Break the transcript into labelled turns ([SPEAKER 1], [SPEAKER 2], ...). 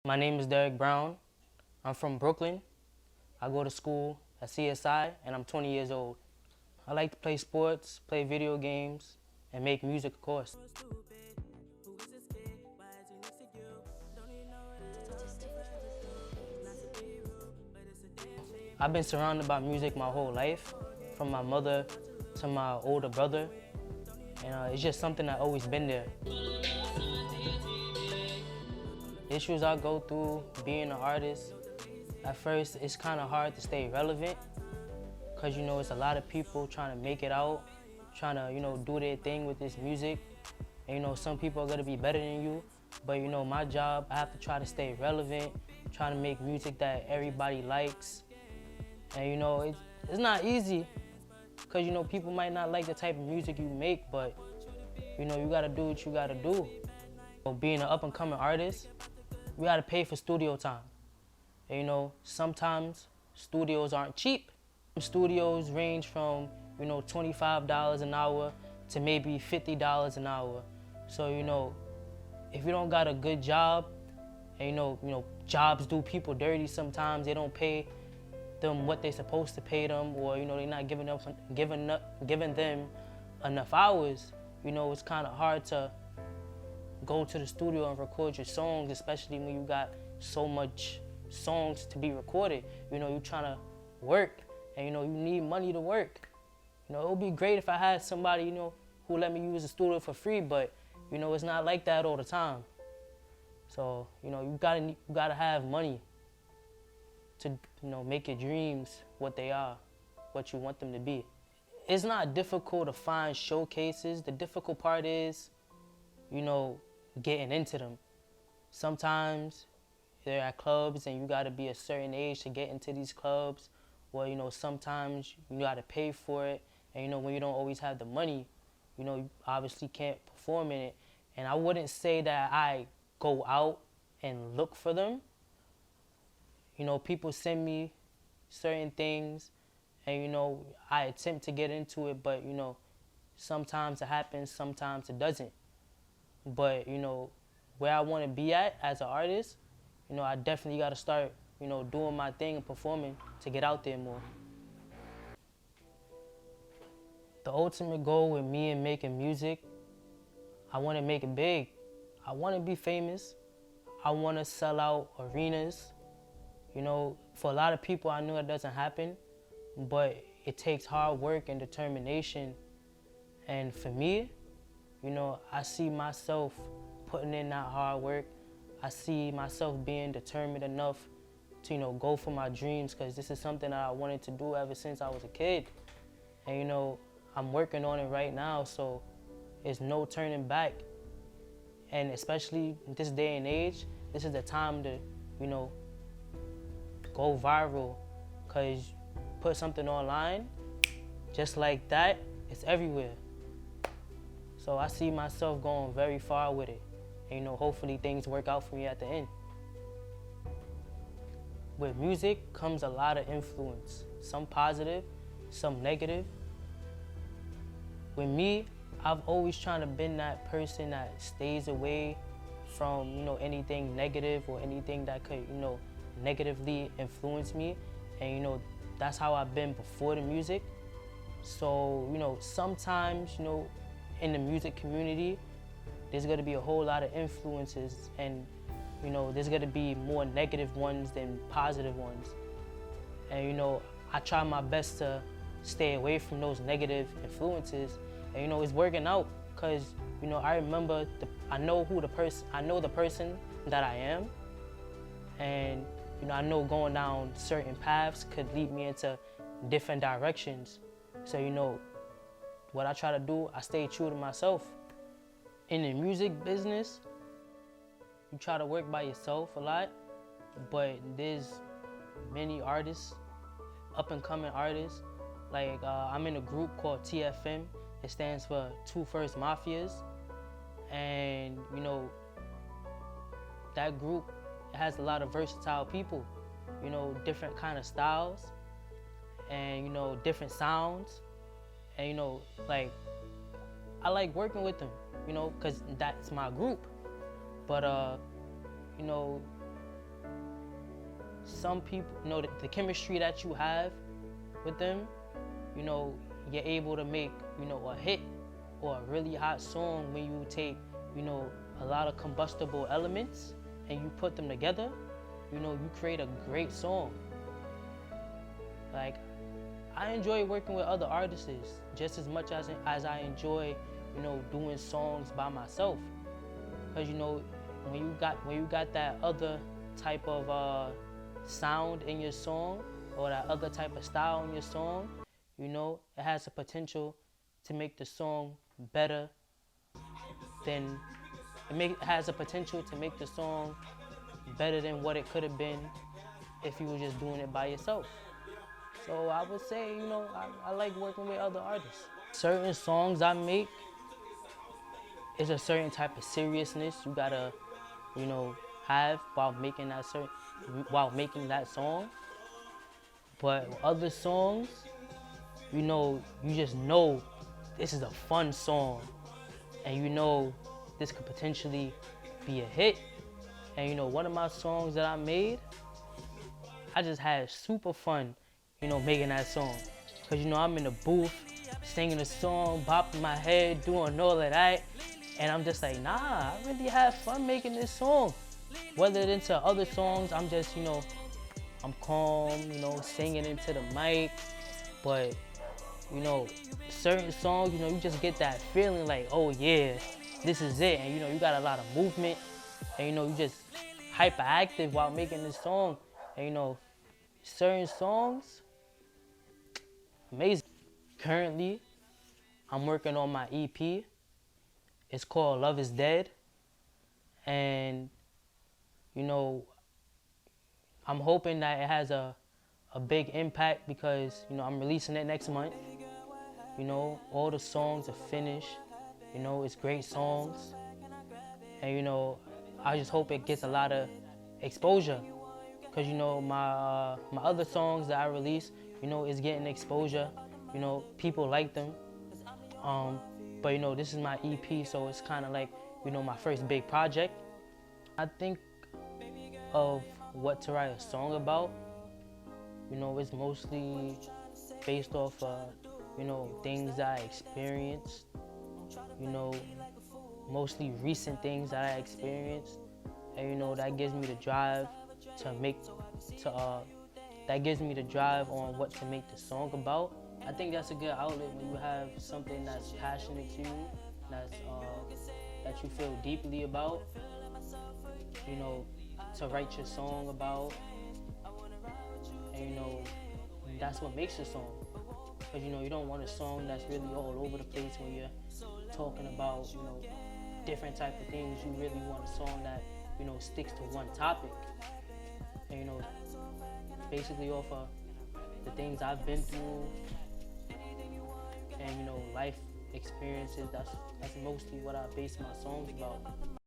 [SPEAKER 1] My name is Derek Brown. I'm from Brooklyn. I go to school at CSI and I'm 20 years old. I like to play sports, play video games, and make music, of course. I've been surrounded by music my whole life, from my mother to my older brother, and it's just something that always been there. Issues I go through being an artist, at first it's kind of hard to stay relevant because it's a lot of people trying to make it out, trying to do their thing with this music, and some people are going to be better than you, but my job, I have to try to stay relevant, trying to make music that everybody likes, and it's not easy because people might not like the type of music you make, but you got to do what you got to do. So being an up-and-coming artist, we got to pay for studio time. And, sometimes studios aren't cheap. Studios range from $25 an hour to maybe $50 an hour. So if you don't got a good job, and jobs do people dirty sometimes. They don't pay them what they're supposed to pay them, or they're not giving them enough hours. It's kind of hard to go to the studio and record your songs, especially when you got so much songs to be recorded. You're trying to work, and you need money to work. It would be great if I had somebody who let me use the studio for free, but it's not like that all the time. So you gotta have money to make your dreams what they are, what you want them to be. It's not difficult to find showcases. The difficult part is getting into them. Sometimes they're at clubs and you gotta be a certain age to get into these clubs, or sometimes you gotta pay for it, and when you don't always have the money, you obviously can't perform in it. And I wouldn't say that I go out and look for them. People send me certain things, and I attempt to get into it, but sometimes it happens, sometimes it doesn't. But where I want to be at as an artist, I definitely got to start doing my thing and performing to get out there more. The ultimate goal with me and making music, I want to make it big. I want to be famous. I want to sell out arenas. For a lot of people, I know it doesn't happen, but it takes hard work and determination. And for me, I see myself putting in that hard work. I see myself being determined enough to, go for my dreams, because this is something that I wanted to do ever since I was a kid. And, I'm working on it right now, so there's no turning back. And especially in this day and age, this is the time to, go viral, because put something online, just like that, it's everywhere. So I see myself going very far with it. And, hopefully things work out for me at the end. With music comes a lot of influence, some positive, some negative. With me, I've always tried to be that person that stays away from, anything negative or anything that could, negatively influence me. And, that's how I've been before the music. So, sometimes, in the music community, there's gonna be a whole lot of influences, and there's gonna be more negative ones than positive ones. And I try my best to stay away from those negative influences, and it's working out, because I remember I know the person that I am, and I know going down certain paths could lead me into different directions. So what I try to do, I stay true to myself. In the music business, you try to work by yourself a lot, but there's many artists, up-and-coming artists. Like I'm in a group called TFM. It stands for Two First Mafias. And that group has a lot of versatile people, different kind of styles, and different sounds. And like, I like working with them, because that's my group. But some people, you know, the chemistry that you have with them, you know, you're able to make, you know, a hit or a really hot song when you take, you know, a lot of combustible elements and you put them together, you know, you create a great song. Like, I enjoy working with other artists just as much as I enjoy, you know, doing songs by myself. Cause you know, when you got that other type of sound in your song or that other type of style in your song, you know, it has the potential to make the song better than has the potential to make the song better than what it could have been if you were just doing it by yourself. So I would say, you know, I like working with other artists. Certain songs I make is a certain type of seriousness you gotta, you know, have while making that song. But other songs, you know, you just know this is a fun song, and you know this could potentially be a hit. And you know, one of my songs that I made, I just had super fun, you know, making that song. Cause you know, I'm in the booth, singing a song, bopping my head, doing all of that. And I'm just like, nah, I really had fun making this song. Whether it's into other songs, I'm just, you know, I'm calm, you know, singing into the mic. But, you know, certain songs, you know, you just get that feeling like, oh yeah, this is it. And you know, you got a lot of movement. And you know, you just hyperactive while making this song. And you know, certain songs, amazing. Currently, I'm working on my EP. It's called Love is Dead. And, you know, I'm hoping that it has a big impact because, you know, I'm releasing it next month. You know, all the songs are finished. You know, it's great songs. And, you know, I just hope it gets a lot of exposure. Because, you know, my other songs that I release, you know, is getting exposure. You know, people like them. But, you know, this is my EP, so it's kind of like, you know, my first big project. I think of what to write a song about. You know, it's mostly based off, you know, things that I experienced. You know, mostly recent things that I experienced. And, you know, that gives me the drive that gives me the drive on what to make the song about. I think that's a good outlet when you have something that's passionate to you, that you feel deeply about, you know, to write your song about. And you know, that's what makes a song. Because you know, you don't want a song that's really all over the place when you're talking about, you know, different type of things. You really want a song that, you know, sticks to one topic. And you know, basically off of the things I've been through and, you know, life experiences, that's mostly what I base my songs about.